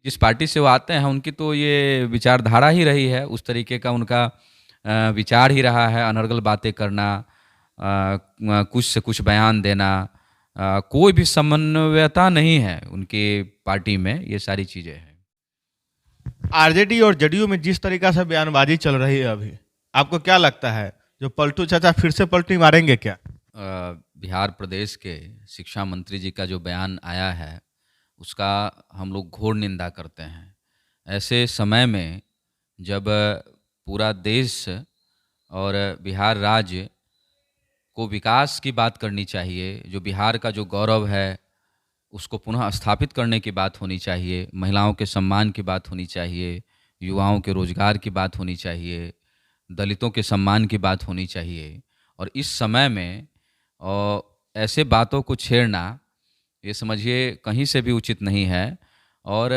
जिस पार्टी से वो आते हैं उनकी तो ये विचारधारा ही रही है, उस तरीके का उनका विचार ही रहा है, अनर्गल बातें करना, कुछ से कुछ बयान देना, कोई भी समन्वयता नहीं है उनकी पार्टी में, ये सारी चीज़ें हैं। आरजेडी और जदयू में जिस तरीका से बयानबाजी चल रही है अभी, आपको क्या लगता है जो पलटू चाचा फिर से पलटी मारेंगे क्या? बिहार प्रदेश के शिक्षा मंत्री जी का जो बयान आया है उसका हम लोग घोर निंदा करते हैं। ऐसे समय में जब पूरा देश और बिहार राज्य को विकास की बात करनी चाहिए, जो बिहार का जो गौरव है उसको पुनः स्थापित करने की बात होनी चाहिए, महिलाओं के सम्मान की बात होनी चाहिए, युवाओं के रोजगार की बात होनी चाहिए, दलितों के सम्मान की बात होनी चाहिए। और इस समय में ऐसे बातों को छेड़ना, ये समझिए कहीं से भी उचित नहीं है। और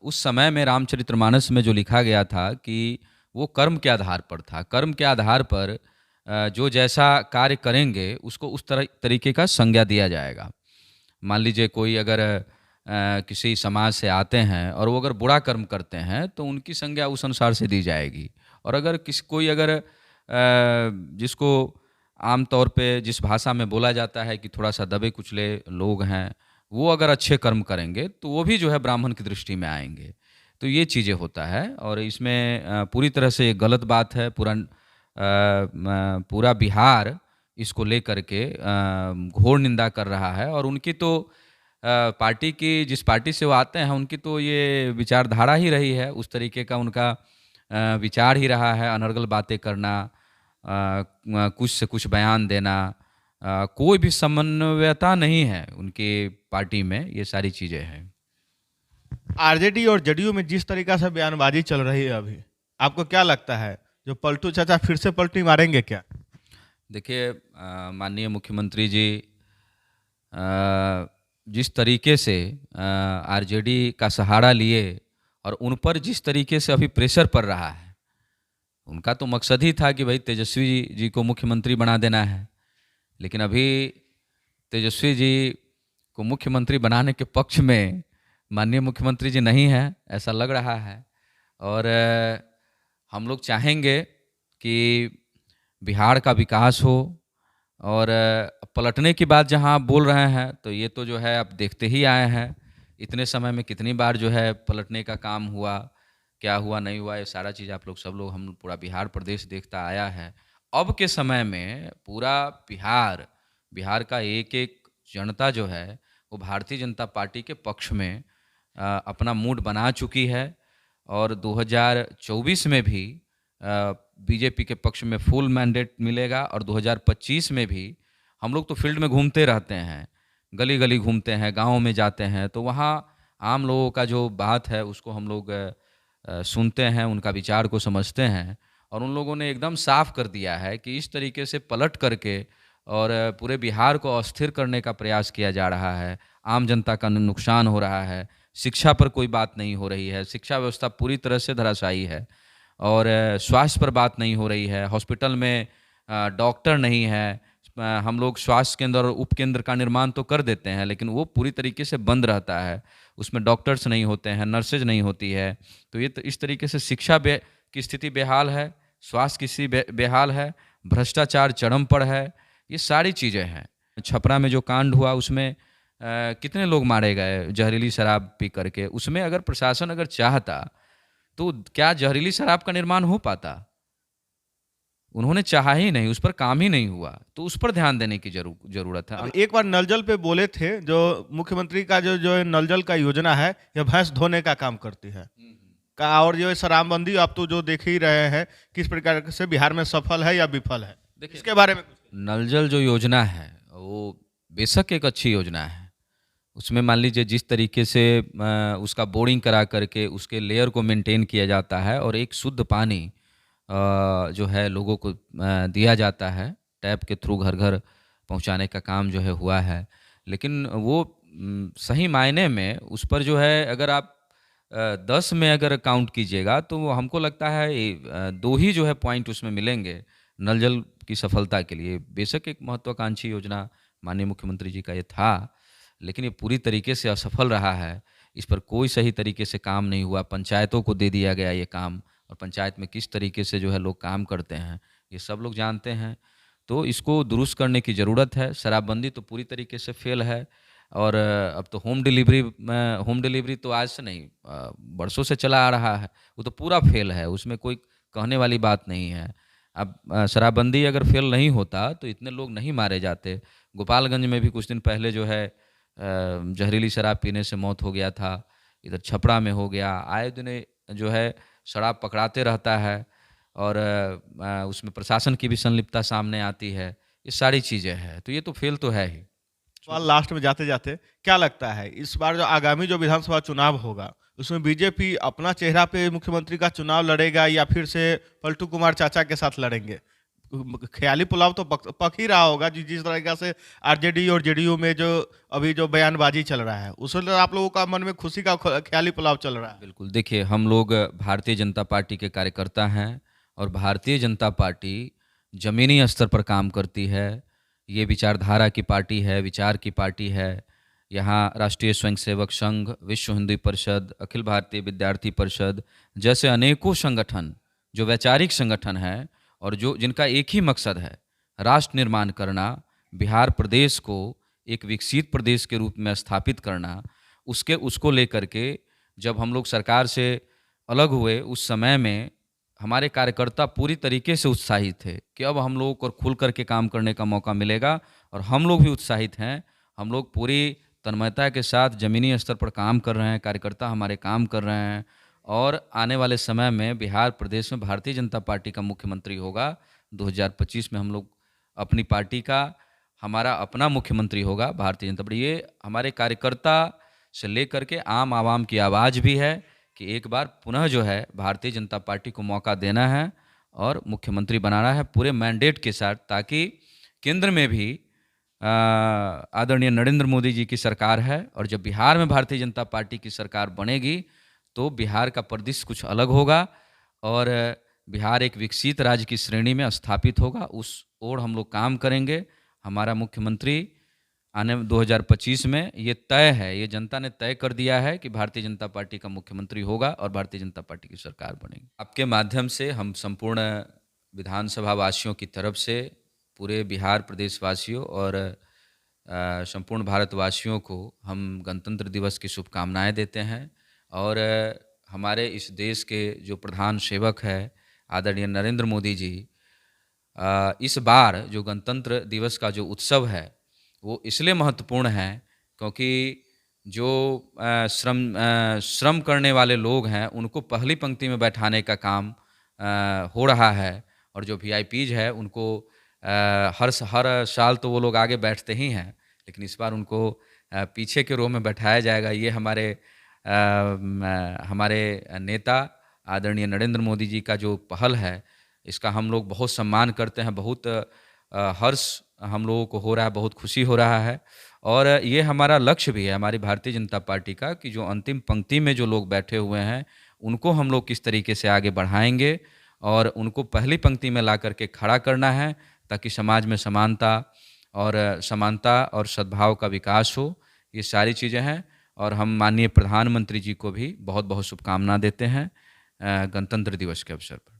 उस समय में रामचरितमानस में जो लिखा गया था कि वो कर्म के आधार पर था, कर्म के आधार पर जो जैसा कार्य करेंगे उसको उस तरीके का संज्ञा दिया जाएगा। मान लीजिए कोई अगर किसी समाज से आते हैं और वो अगर बुरा कर्म करते हैं तो उनकी संज्ञा उस अनुसार से दी जाएगी। और अगर कोई अगर जिसको आम तौर पे जिस भाषा में बोला जाता है कि थोड़ा सा दबे कुचले लोग हैं, वो अगर अच्छे कर्म करेंगे तो वो भी जो है ब्राह्मण की दृष्टि में आएंगे। तो ये चीज़ें होता है और इसमें पूरी तरह से ये गलत बात है। पूरा बिहार इसको लेकर के घोर निंदा कर रहा है। और उनकी तो पार्टी की, जिस पार्टी से वो आते हैं उनकी तो ये विचारधारा ही रही है, उस तरीके का उनका विचार ही रहा है, अनर्गल बातें करना, कुछ से कुछ बयान देना, कोई भी समन्वयता नहीं है उनकी पार्टी में, ये सारी चीज़ें हैं। आरजेडी और जदयू में जिस तरीका से बयानबाजी चल रही है अभी, आपको क्या लगता है जो पलटू चाचा फिर से पलटी मारेंगे क्या? देखिए, माननीय मुख्यमंत्री जी जिस तरीके से आरजेडी का सहारा लिए और उन पर जिस तरीके से अभी प्रेशर पड़ रहा है, उनका तो मकसद ही था कि भाई तेजस्वी जी को मुख्यमंत्री बना देना है। लेकिन अभी तेजस्वी जी को मुख्यमंत्री बनाने के पक्ष में माननीय मुख्यमंत्री जी नहीं है, ऐसा लग रहा है। और हम लोग चाहेंगे कि बिहार का विकास हो। और पलटने की बात जहां आप बोल रहे हैं तो ये तो जो है आप देखते ही आए हैं, इतने समय में कितनी बार जो है पलटने का काम हुआ, क्या हुआ नहीं हुआ, ये सारा चीज़ आप लोग सब लोग, हम पूरा बिहार प्रदेश देखता आया है। अब के समय में पूरा बिहार का एक एक जनता जो है वो भारतीय जनता पार्टी के पक्ष में अपना मूड बना चुकी है। और 2024 में भी बीजेपी के पक्ष में फुल मैंडेट मिलेगा। और 2025 में भी हम लोग तो फील्ड में घूमते रहते हैं, गली गली घूमते हैं, गाँव में जाते हैं, तो वहाँ आम लोगों का जो बात है उसको हम लोग सुनते हैं, उनका विचार को समझते हैं। और उन लोगों ने एकदम साफ कर दिया है कि इस तरीके से पलट करके और पूरे बिहार को अस्थिर करने का प्रयास किया जा रहा है, आम जनता का नुकसान हो रहा है, शिक्षा पर कोई बात नहीं हो रही है, शिक्षा व्यवस्था पूरी तरह से धराशायी है। और स्वास्थ्य पर बात नहीं हो रही है, हॉस्पिटल में डॉक्टर नहीं है। हम लोग स्वास्थ्य केंद्र और उपकेंद्र का निर्माण तो कर देते हैं लेकिन वो पूरी तरीके से बंद रहता है, उसमें डॉक्टर्स नहीं होते हैं, नर्सेज नहीं होती है। तो ये तो इस तरीके से शिक्षा की स्थिति बेहाल है, स्वास्थ्य की स्थिति बेहाल है, भ्रष्टाचार चरम पर है, ये सारी चीज़ें हैं। छपरा में जो कांड हुआ उसमें कितने लोग मारे गए जहरीली शराब पी करके, उसमें अगर प्रशासन अगर चाहता तो क्या जहरीली शराब का निर्माण हो पाता? उन्होंने चाहा ही नहीं, उस पर काम ही नहीं हुआ, तो उस पर ध्यान देने की जरूरत है। अब एक बार नल जल पे बोले थे, जो मुख्यमंत्री का जो नल जल का योजना है, यह भैंस धोने का काम करती है का। और जो शराबबंदी आप तो जो देख ही रहे हैं किस प्रकार से बिहार में सफल है या विफल है, देखिए, इसके बारे में नल जल जो योजना है वो बेशक एक अच्छी योजना है। उसमें मान लीजिए जिस तरीके से उसका बोरिंग करा करके उसके लेयर को मेंटेन किया जाता है और एक शुद्ध पानी जो है लोगों को दिया जाता है, टैप के थ्रू घर घर पहुंचाने का काम जो है हुआ है। लेकिन वो सही मायने में उस पर जो है अगर आप 10 में अगर काउंट कीजिएगा तो हमको लगता है 2 ही जो है पॉइंट उसमें मिलेंगे नल जल की सफलता के लिए। बेशक एक महत्वाकांक्षी योजना माननीय मुख्यमंत्री जी का ये था, लेकिन ये पूरी तरीके से असफल रहा है। इस पर कोई सही तरीके से काम नहीं हुआ। पंचायतों को दे दिया गया ये काम, और पंचायत में किस तरीके से जो है लोग काम करते हैं ये सब लोग जानते हैं। तो इसको दुरुस्त करने की ज़रूरत है। शराबबंदी तो पूरी तरीके से फेल है, और अब तो होम डिलीवरी तो आज से नहीं, बरसों से चला आ रहा है, वो तो पूरा फेल है, उसमें कोई कहने वाली बात नहीं है। अब शराबबंदी अगर फेल नहीं होता तो इतने लोग नहीं मारे जाते। गोपालगंज में भी कुछ दिन पहले जो है जहरीली शराब पीने से मौत हो गया था, इधर छपरा में हो गया। आए दिन जो है शराब पकड़ाते रहता है, और उसमें प्रशासन की भी संलिप्तता सामने आती है। ये सारी चीज़ें हैं, तो ये तो फेल तो है ही। सवाल लास्ट में जाते जाते क्या लगता है इस बार जो आगामी जो विधानसभा चुनाव होगा उसमें बीजेपी अपना चेहरा पे मुख्यमंत्री का चुनाव लड़ेगा या फिर से पलटू कुमार चाचा के साथ लड़ेंगे? ख्याली पुलाव तो पक ही रहा होगा जिस तरीके से आरजेडी और जेडीयू में जो अभी जो बयानबाजी चल रहा है उसमें आप लोगों का मन में खुशी का ख्याली पुलाव चल रहा है। बिल्कुल, देखिए हम लोग भारतीय जनता पार्टी के कार्यकर्ता हैं, और भारतीय जनता पार्टी ज़मीनी स्तर पर काम करती है। ये विचारधारा की पार्टी है, विचार की पार्टी है। यहाँ राष्ट्रीय स्वयंसेवक संघ, विश्व हिंदू परिषद, अखिल भारतीय विद्यार्थी परिषद जैसे अनेकों संगठन, जो वैचारिक संगठन हैं और जो जिनका एक ही मकसद है राष्ट्र निर्माण करना, बिहार प्रदेश को एक विकसित प्रदेश के रूप में स्थापित करना, उसको लेकर के जब हम लोग सरकार से अलग हुए उस समय में हमारे कार्यकर्ता पूरी तरीके से उत्साहित थे कि अब हम लोगों को खुल करके काम करने का मौका मिलेगा, और हम लोग भी उत्साहित हैं। हम लोग पूरी तन्मयता के साथ ज़मीनी स्तर पर काम कर रहे हैं, कार्यकर्ता हमारे काम कर रहे हैं, और आने वाले समय में बिहार प्रदेश में भारतीय जनता पार्टी का मुख्यमंत्री होगा। 2025 में हम लोग अपनी पार्टी का, हमारा अपना मुख्यमंत्री होगा भारतीय जनता पार्टी। ये हमारे कार्यकर्ता से लेकर के आम आवाम की आवाज़ भी है कि एक बार पुनः जो है भारतीय जनता पार्टी को मौका देना है और मुख्यमंत्री बनाना है पूरे मैंडेट के साथ, ताकि केंद्र में भी आदरणीय नरेंद्र मोदी जी की सरकार है, और जब बिहार में भारतीय जनता पार्टी की सरकार बनेगी तो बिहार का परिदृश्य कुछ अलग होगा, और बिहार एक विकसित राज्य की श्रेणी में स्थापित होगा। उस ओर हम लोग काम करेंगे। हमारा मुख्यमंत्री आने 2025 में ये तय है, ये जनता ने तय कर दिया है कि भारतीय जनता पार्टी का मुख्यमंत्री होगा और भारतीय जनता पार्टी की सरकार बनेगी। आपके माध्यम से हम संपूर्ण विधानसभा वासियों की तरफ से पूरे बिहार प्रदेशवासियों और संपूर्ण भारतवासियों को हम गणतंत्र दिवस की शुभकामनाएं देते हैं, और हमारे इस देश के जो प्रधान सेवक है आदरणीय नरेंद्र मोदी जी, इस बार जो गणतंत्र दिवस का जो उत्सव है वो इसलिए महत्वपूर्ण है क्योंकि जो श्रम करने वाले लोग हैं उनको पहली पंक्ति में बैठाने का काम हो रहा है, और जो वीआईपीज है उनको हर साल तो वो लोग आगे बैठते ही हैं, लेकिन इस बार उनको पीछे के रो में बैठाया जाएगा। ये हमारे नेता आदरणीय नरेंद्र मोदी जी का जो पहल है इसका हम लोग बहुत सम्मान करते हैं। बहुत हर्ष हम लोगों को हो रहा है, बहुत खुशी हो रहा है, और ये हमारा लक्ष्य भी है हमारी भारतीय जनता पार्टी का कि जो अंतिम पंक्ति में जो लोग बैठे हुए हैं उनको हम लोग किस तरीके से आगे बढ़ाएंगे और उनको पहली पंक्ति में ला करके खड़ा करना है, ताकि समाज में समानता और सद्भाव का विकास हो। ये सारी चीज़ें हैं, और हम माननीय प्रधानमंत्री जी को भी बहुत बहुत शुभकामना देते हैं गणतंत्र दिवस के अवसर पर।